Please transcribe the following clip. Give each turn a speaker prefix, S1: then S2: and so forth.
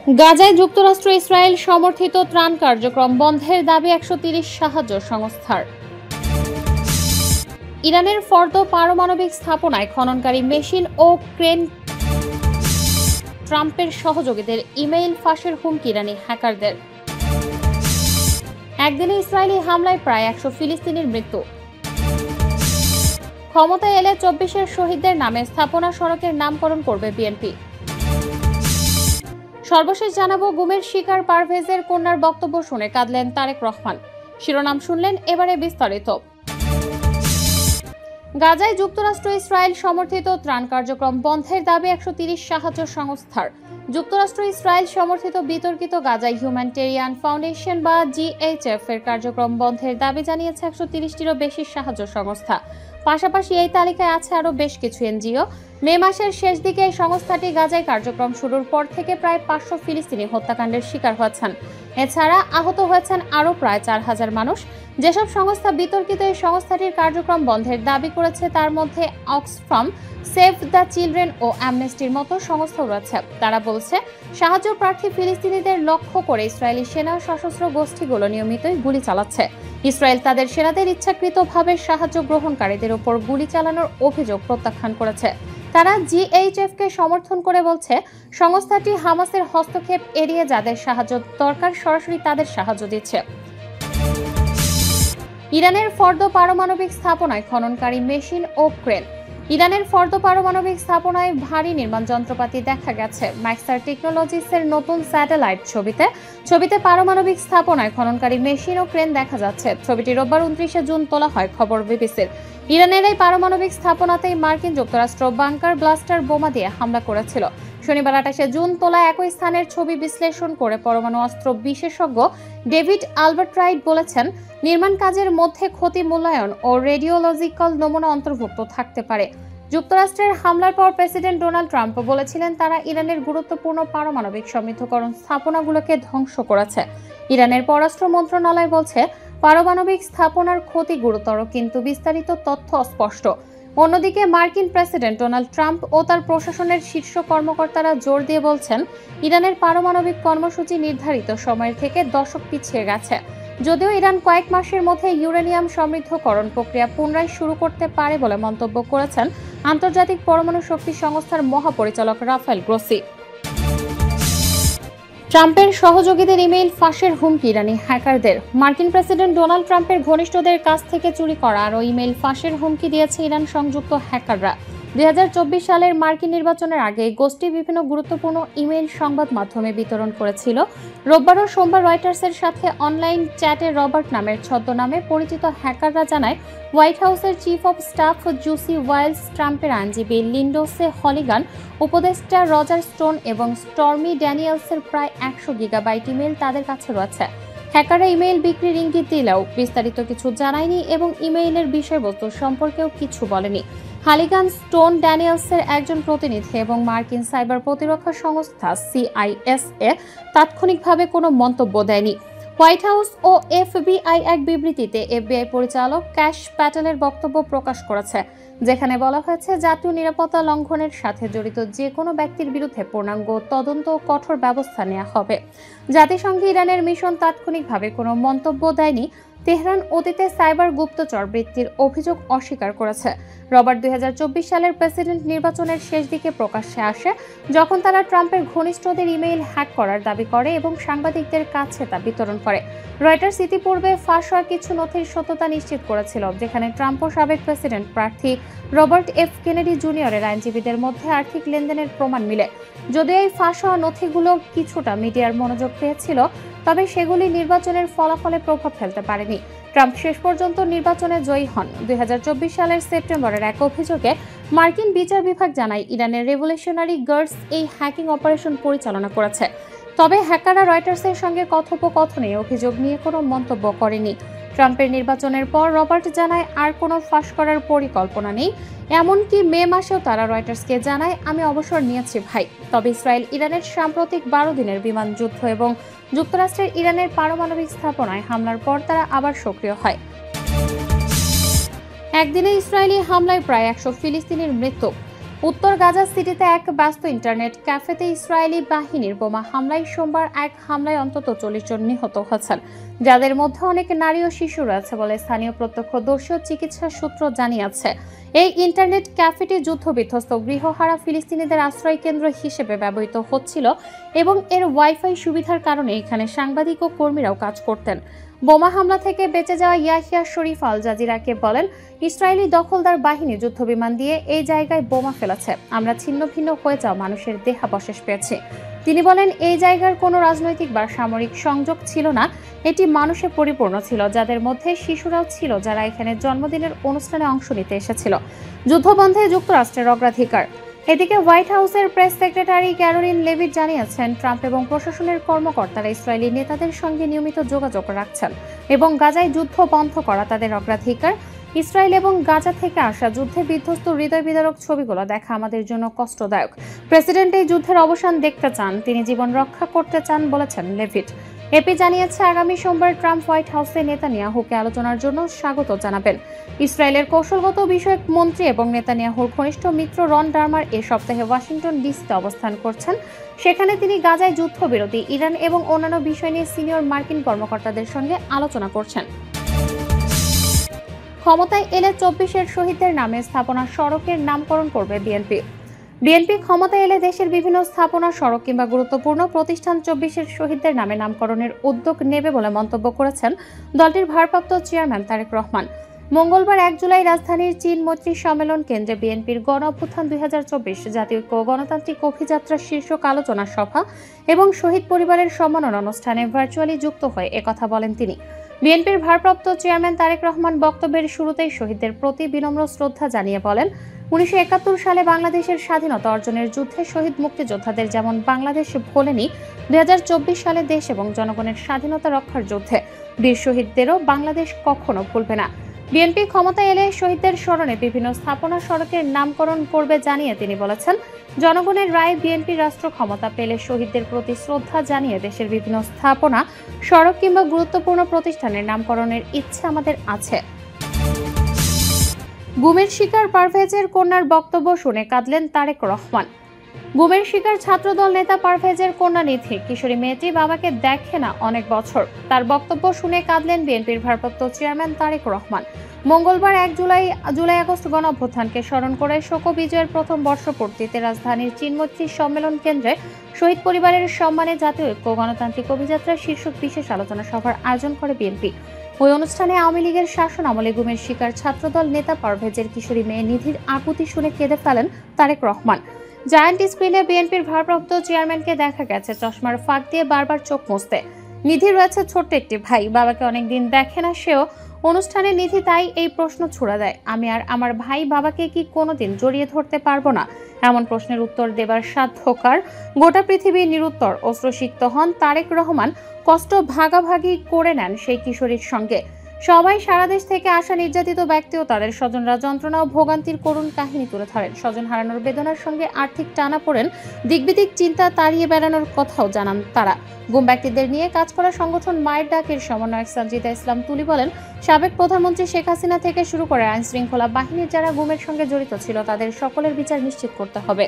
S1: গাজায় যুক্তরাষ্ট্র ইসরায়েল সমর্থিত ত্রাণ কার্যক্রম বন্ধের দাবি ১৩০ সাহায্য সংস্থার। ইরানের ফর্দ পারমাণবিক স্থাপনায় খননকারী মেশিন ও ক্রেন। ট্রাম্পের সহযোগীদের ইমেইল ফাঁসের হুমকি ইরানি হ্যাকারদের। একদিনে ইসরায়েলি হামলায় প্রায় ১০০ ফিলিস্তিনির মৃত্যু। ক্ষমতায় এলে ২৪-এর শহীদদের নামে স্থাপনা সড়কের নামকরণ করবে বিএনপি। সর্বশেষ জানাবো, গুমের শিকার পারভেজের কন্যার বক্তব্য শুনে কাঁদলেন তারেক রহমান। শিরোনাম শুনলেন, এবারে বিস্তারিত। গাজায় যুক্তরাষ্ট্র ইসরায়েল সমর্থিত ত্রাণ কার্যক্রম বন্ধের দাবি ১৩০ সাহায্য সংস্থার। যুক্তরাষ্ট্র ইসরায়েল সমর্থিত বিতর্কিত গাজায় হিউম্যানিটেরিয়ান ফাউন্ডেশন বা জিএইচএফ এর কার্যক্রম বন্ধের দাবি জানিয়েছে ১৩০টিরও বেশি সাহায্য সংস্থা। পাশাপাশি এই তালিকায় আছে আরও বেশ কিছু এনজিও। মে মাসের শেষ দিকে এই সংস্থাটি গাজায় কার্যক্রম শুরুর পর থেকে প্রায় ৫০০ ফিলিস্তিনি হত্যাকাণ্ডের শিকার হয়েছেন। এছাড়া আহত হয়েছেন আরও প্রায় ৪,০০০ মানুষ। যেসব সংস্থা বিতর্কিত এই সংস্থাটির কার্যক্রম বন্ধের দাবি করেছে তার মধ্যে অক্সফাম, সেভ দ্য চিলড্রেন ও অ্যামনেস্টির মতো সংস্থা রয়েছে। তারা বলছে, সাহায্য প্রার্থী ফিলিস্তিনিদের লক্ষ্য করে ইসরায়েলি সেনা সশস্ত্র গোষ্ঠীগুলো নিয়মিতই গুলি চালাচ্ছে। ইসরায়েল তাদের সেনাদের ইচ্ছাকৃতভাবে সাহায্য গ্রহণকারীদের উপর গুলি চালানোর অভিযোগ প্রত্যাখ্যান করেছে। তারা জিএইচএফকে সমর্থন করে বলছে, সংস্থাটি হামাসের হস্তক্ষেপ এড়িয়ে যাদের সাহায্য দরকার সরাসরি তাদের সাহায্য দিচ্ছে। ইরানের ফর্দ পারমাণবিক স্থাপনায় খননকারী মেশিন ও ক্রেন। ইরানের ফর্দ পারমাণবিক স্থাপনায় ভারী নির্মাণ যন্ত্রপাতি দেখা গেছে। ম্যাক্সার টেকনোলজিসের নতুন স্যাটেলাইট ছবিতে পারমাণবিক স্থাপনায় খননকারী মেশিন ও ক্রেন দেখা যাচ্ছে। ছবিটি রোববার ২৯শে জুন তোলা হয়, খবর বিবিসির। ইরানের এই পারমাণবিক স্থাপনাতেই মার্কিন যুক্তরাষ্ট্র বাংকার ব্লাস্টার বোমা দিয়ে হামলা করেছিল। শনিবার ২৮শে জুন তোলা একই স্থানের ছবি বিশ্লেষণ করে পরমাণু অস্ত্র বিশেষজ্ঞ ডেভিড আলবার্টরাইট বলেছেন, নির্মাণ কাজের মধ্যে ক্ষতি মূল্যায়ন ও রেডিওলজিক্যাল নমুনা অন্তর্ভুক্ত থাকতে পারে। যুক্তরাষ্ট্রের হামলার পর প্রেসিডেন্ট ডোনাল্ড ট্রাম্প বলেছিলেন, তারা ইরানের গুরুত্বপূর্ণ পারমাণবিক সমৃদ্ধকরণ স্থাপনাগুলোকে ধ্বংস করেছে। ইরানের পররাষ্ট্র মন্ত্রণালয় বলছে, পারমাণবিক স্থাপনার ক্ষতি গুরুতর, কিন্তু বিস্তারিত তথ্য অস্পষ্ট। অন্যদিকে মার্কিন প্রেসিডেন্ট ডোনাল্ড ট্রাম্প ও তার প্রশাসনের শীর্ষ কর্মকর্তারা জোর দিয়ে বলছেন, ইরানের পারমাণবিক কর্মসূচি নির্ধারিত সময়ের থেকে দশক পিছিয়ে গেছে। যদিও ইরান কয়েক মাসের মধ্যে ইউরেনিয়াম সমৃদ্ধকরণ প্রক্রিয়া পুনরায় শুরু করতে পারে বলে মন্তব্য করেছেন আন্তর্জাতিক পরমাণু শক্তি সংস্থার মহাপরিচালক রাফায়েল গ্রোসি। ট্রাম্পের সহযোগীদের ইমেইল ফাঁসের হুমকি ইরানি হ্যাকারদের। মার্কিন প্রেসিডেন্ট ডোনাল্ড ট্রাম্পের ঘনিষ্ঠদের কাছ থেকে চুরি করা আরও ইমেইল ফাঁসের হুমকি দিয়েছে ইরান সংযুক্ত হ্যাকাররা। ২০২৪ সালের মার্কিন নির্বাচনের আগে গোষ্ঠী বিভিন্ন গুরুত্বপূর্ণ ইমেইল সংবাদ মাধ্যমে বিতরণ করেছিল। রোববার ও সোমবার রয়টার্সের সাথে অনলাইন চ্যাটে রবার্ট নামের ছদ্মনামে পরিচিত হ্যাকাররা জানায়, হোয়াইট হাউসের চিফ অব স্টাফ জুসি ওয়াইলস, ট্রাম্পের আইনজীবী লিন্ডসে হলিগান, উপদেষ্টা রজার স্টোন এবং স্টর্মি ড্যানিয়েলসের প্রায় ১০০ গিগাবাইট ইমেইল তাদের কাছে রয়েছে। হ্যাকাররা ইমেইল বিক্রির ইঙ্গিত দিলেও বিস্তারিত কিছু জানায়নি এবং ইমেইলের বিষয়বস্তু সম্পর্কেও কিছু বলেনি। হালিগান, স্টোন, ড্যানিয়েলসের একজন প্রতিনিধি এবং মার্কিন সাইবার প্রতিরক্ষা সংস্থা সিআইএসএ তাৎক্ষণিকভাবে কোনো মন্তব্য দেয়নি। হোয়াইট হাউস ও এফবিআই এক বিবৃতিতে এফবিআই পরিচালক ক্যাশ প্যাটেলের বক্তব্য প্রকাশ করেছে, যেখানে বলা হয়েছে, জাতীয় নিরাপত্তা লঙ্ঘনের সাথে জড়িত যে কোনো ব্যক্তির বিরুদ্ধে পূর্ণাঙ্গ তদন্ত ও কঠোর ব্যবস্থা নেওয়া হবে। জাতিসংঘে ইরানের মিশন তাৎক্ষণিকভাবে কোনো মন্তব্য দেয়নি। তেহরান অতীতে সাইবার গুপ্তচর বৃত্তির অভিযোগ অস্বীকার করেছে। রবার্ট ২০২৪ সালের প্রেসিডেন্ট নির্বাচনের শেষ দিকে প্রকাশ্যে আসে, যখন তারা ট্রাম্পের ঘনিষ্ঠদের ইমেইল হ্যাক করার দাবি করে এবং সাংবাদিকদের কাছে তা বিতরণ করে। রয়টার্স ইতিপূর্বে ফাঁস হওয়া কিছু নথির সত্যতা নিশ্চিত করেছিল, যেখানে ট্রাম্প ও সাবেক প্রেসিডেন্ট প্রার্থী রবার্ট এফ কেনেডি জুনিয়রের আইনজীবীদের মধ্যে আর্থিক লেনদেনের প্রমাণ মিলে। যদিও এই ফাঁস হওয়া নথিগুলো কিছুটা মিডিয়ার মনোযোগ পেয়েছিল, তবে সেগুলি নির্বাচনের ফলাফলে প্রভাব ফেলতে পারেনি। ট্রাম্প শেষ পর্যন্ত নির্বাচনে জয়ী হন। ২০২৪ সালের সেপ্টেম্বরের এক অভিযোগে মার্কিন বিচার বিভাগ জানায়, ইরানের রেভলিউশনারি গার্ডস এই হ্যাকিং অপারেশন পরিচালনা করেছে। তবে হ্যাকাররা রয়টার্সের সঙ্গে কথোপকথনে অভিযোগ নিয়ে কোনো মন্তব্য করেনি। ট্রাম্পের নির্বাচনের পর রবার্ট জানায়, আর কোনো ফাঁস করার পরিকল্পনা নেই। এমনকি মে মাসেও তারা রয়টার্সকে জানায়, আমি অবসর নিয়েছি ভাই। তবে ইসরায়েল ইরানের সাম্প্রতিক ১২ দিনের বিমান যুদ্ধ এবং যুক্তরাষ্ট্রের ইরানের পারমাণবিক স্থাপনায় হামলার পর তারা আবার সক্রিয় হয়। একদিনে ইসরায়েলি হামলায় প্রায় ১০০ ফিলিস্তিনির মৃত্যু। উত্তর গাজা সিটিতে এক ব্যস্ত ইন্টারনেট ক্যাফেতে ইসরায়েলি বাহিনীর বোমা হামলায় সোমবার এক হামলায় অন্তত 40 জন নিহত হয়েছেন, যাদের মধ্যে অনেক নারী ও শিশু রয়েছে বলে স্থানীয় প্রত্যক্ষদর্শী ও চিকিৎসা সূত্র জানিয়েছে। এই ইন্টারনেট ক্যাফেটি যুদ্ধবিধ্বস্ত গৃহহারা ফিলিস্তিনিদের আশ্রয় কেন্দ্র হিসেবে ব্যবহৃত হচ্ছিল এবং এর ওয়াইফাই সুবিধার কারণে এখানে সাংবাদিক ও কর্মীরাও কাজ করতেন। বোমা হামলা থেকে বেঁচে যাওয়া ইয়াহিয়া শরীফ আল জাজিরাকে বলেন, ইসরায়েলি দখলদার বাহিনী যুদ্ধবিমান দিয়ে এই জায়গায় বোমা ফেলেছে। আমরা ছিন্ন ভিন্ন হয়ে যাওয়া মানুষের দেহাবশেষ পেয়েছি। তিনি বলেন, এই জায়গার কোনো রাজনৈতিক বা সামরিক সংযোগ ছিল না, এটি মানুষে পরিপূর্ণ ছিল, যাদের মধ্যে শিশুরাও ছিল যারা এখানে জন্মদিনের অনুষ্ঠানে অংশ নিতে এসেছিল। যুদ্ধবন্ধে যুক্তরাষ্ট্রের অগ্রাধিকার। এদিকে হোয়াইট হাউসের প্রেস সেক্রেটারি ক্যারোলিন লেভিট জানিয়েছেন, ট্রাম্প এবং প্রশাসনের কর্মকর্তারা ইসরায়েলি নেতাদের সঙ্গে নিয়মিত যোগাযোগ রাখছেন এবং গাজায় যুদ্ধ বন্ধ করা তাদের অগ্রাধিকার। ইসরায়েল এবং গাজা থেকে আসা যুদ্ধে বিধ্বস্ত হৃদয় বিদারক ছবিগুলো দেখা আমাদের জন্য কষ্টদায়ক। প্রেসিডেন্ট এই যুদ্ধের অবসান দেখতে চান, তিনি জীবন রক্ষা করতে চান বলেছেন লেভিট। এপি জানিয়েছে, আগামী সোমবার ট্রাম্প হোয়াইট হাউসে নেতানিয়াহুকে আলোচনার জন্য স্বাগত জানাবেন। ইসরায়েলের কৌশলগত বিষয়ক মন্ত্রী এবং নেতানিয়াহুর ঘনিষ্ঠ মিত্র রন ডারমার এ সপ্তাহে ওয়াশিংটন ডিসিতে অবস্থান করছেন। সেখানে তিনি গাজায় যুদ্ধবিরতি, ইরান এবং অন্যান্য বিষয় নিয়ে সিনিয়র মার্কিন কর্মকর্তাদের সঙ্গে আলোচনা করছেন। ক্ষমতায় এলে 24-এর শহীদদের নামে স্থাপনা সড়কের নামকরণ করবে বিএনপি। বিএনপি ক্ষমতায় এলে দেশের বিভিন্ন স্থাপনা, সড়ক কিংবা গুরুত্বপূর্ণ প্রতিষ্ঠান 24-এর শহীদদের নামে নামকরণের উদ্যোগ নেবে বলে মন্তব্য করেছেন দলটির ভারপ্রাপ্ত চেয়ারম্যান তারেক রহমান। মঙ্গলবার 1 জুলাই রাজধানীর চীন মৈত্রী সম্মেলন কেন্দ্রে বিএনপির গণ অভ্যুত্থান 2024 জাতীয় ঐক্য গণতান্ত্রিক অভিযাত্রা শীর্ষক আলোচনা সভা এবং শহীদ পরিবারের সম্মাননা অনুষ্ঠানে ভার্চুয়ালি যুক্ত হয়ে একথা বলেন তিনি। বিএনপির ভারপ্রাপ্ত চেয়ারম্যান তারেক রহমান বক্তব্যের শুরুতেই শহীদদের প্রতি বিনম্র শ্রদ্ধা জানিয়ে বলেন, 1971 সালে বাংলাদেশের স্বাধীনতা অর্জনের যুদ্ধে শহীদ মুক্তিযোদ্ধাদের যেমন বাংলাদেশ ভোলেনি, 2024 সালে দেশ এবং জনগণের স্বাধীনতা রক্ষার যুদ্ধে বীর শহীদদেরও বাংলাদেশ কখনো ভুলবে না। বিএনপি ক্ষমতায় এলে শহীদদের স্মরণে বিভিন্ন স্থাপনা সড়কের নামকরণ করবে জানিয়ে তিনি বলেছেন, জনগণের রায়ে বিএনপি রাষ্ট্র ক্ষমতা পেলে শহীদদের প্রতি শ্রদ্ধা জানিয়ে দেশের বিভিন্ন স্থাপনা, সড়ক কিংবা গুরুত্বপূর্ণ প্রতিষ্ঠানের নামকরণের ইচ্ছে আমাদের আছে। গুমের শিকার পারভেজের কন্যার বক্তব্য শুনে কাঁদলেন তারেক রহমান। গুমের শিকার ছাত্রদল নেতা পারভেজের কন্যা নিধি কিশোরী মেয়েটি বাবাকে দেখে না অনেক বছর। তার বক্তব্য শুনে কাঁদলেন বিএনপির ভারপ্রাপ্ত চেয়ারম্যান তারেক রহমান। মঙ্গলবার 1 জুলাই আগস্ট গণ অভ্যুত্থানকে স্মরণ করে শোক বিজয়ের প্রথম বর্ষপূর্তিতে রাজধানীর চীনমৈত্রী সম্মেলন কেন্দ্রে শহীদ পরিবারের সম্মানে জাতীয় ঐক্য গণতান্ত্রিক অভিযাত্রা শীর্ষক বিশেষ আলোচনা সভার আয়োজন করে বিএনপি। ওই অনুষ্ঠানে আওয়ামী লীগের শাসন আমলে গুমের শিকার ছাত্রদল নেতা পারভেজের কিশোরী মেয়ে নিধির আকুতি শুনে কেঁদে ফেলেন তারেক রহমান। জায়ান্ট স্ক্রিনে বিএনপির ভারপ্রাপ্ত চেয়ারম্যানকে দেখা গেছে চশমার ফাঁক দিয়ে বারবার চোখ মুছতে। নিধি রয়েছে ছোট্ট একটি ভাই, বাবাকে অনেকদিন দেখে না সেও। অনুষ্ঠানে নিধি তাই এই প্রশ্ন ছুড়ে দেয়, আমি আর আমার ভাই বাবাকে কি কোনোদিন জড়িয়ে ধরতে পারবো না? এমন প্রশ্নের উত্তর দেবার সাধ্য কার? গোটা পৃথিবী নিরুত্তর। অশ্রুসিক্ত হন তারেক রহমান, কষ্ট ভাগাভাগি করে নেন সেই কিশোরীর সঙ্গে। সবাই সারা দেশ থেকে আসা নির্যাতিত ব্যক্তি ও তাদের স্বজনরা যন্ত্রণা ও ভোগান্তির করুণ কাহিনী তুলে ধরেন। স্বজন হারানোর বেদনার সঙ্গে আর্থিক টানাপোড়েন, দিকবিদিক চিন্তা তাড়িয়ে বেড়ানোর কথাও জানান তারা। গুম ব্যক্তিদের নিয়ে কাজ করা সংগঠন মায়ের ডাকের সমন্বয়ক সঞ্জিতা ইসলাম তুলি বলেন, সাবেক প্রধানমন্ত্রী শেখ হাসিনা থেকে শুরু করে আইন শৃঙ্খলা বাহিনীর যারা গুমের সঙ্গে জড়িত ছিল তাদের সকলের বিচার নিশ্চিত করতে হবে।